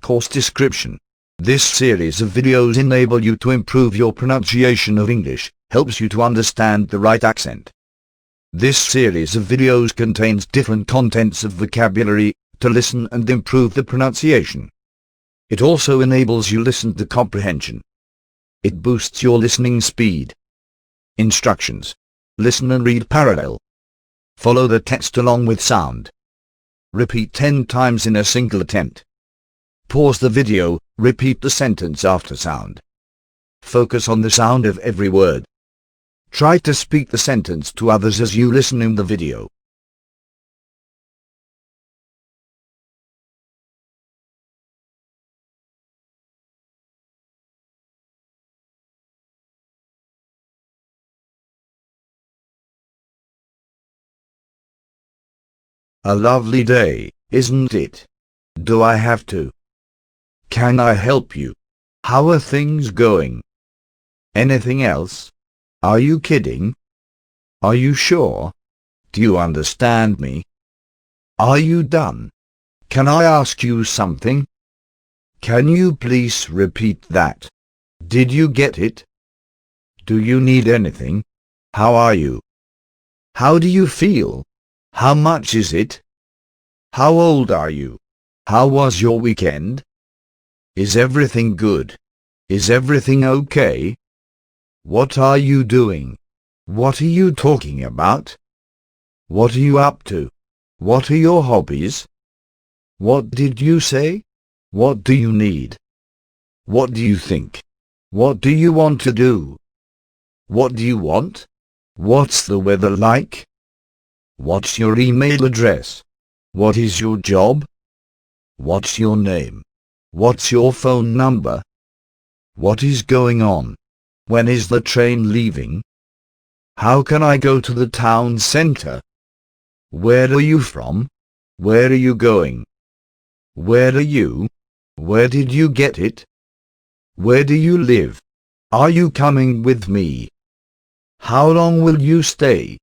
Course description. This series of videos enable you to improve your pronunciation of English, helps you to understand the right accent. This series of videos contains different contents of vocabulary to listen and improve the pronunciation. It also enables you listen to comprehension. It boosts your listening speed. Instructions. Listen and read parallel. Follow the text along with sound. Repeat 10 times in a single attempt. Pause the video, repeat the sentence after sound. Focus on the sound of every word. Try to speak the sentence to others as you listen in the video. A lovely day, isn't it? Do I have to? Can I help you? How are things going? Anything else? Are you kidding? Are you sure? Do you understand me? Are you done? Can I ask you something? Can you please repeat that? Did you get it? Do you need anything? How are you? How do you feel? How much is it? How old are you? How was your weekend? Is everything good? Is everything okay? What are you doing? What are you talking about? What are you up to? What are your hobbies? What did you say? What do you need? What do you think? What do you want to do? What do you want? What's the weather like? What's your email address? What is your job? What's your name? What's your phone number? What is going on? When is the train leaving? How can I go to the town center? Where are you from? Where are you going? Where are you? Where did you get it? Where do you live? Are you coming with me? How long will you stay?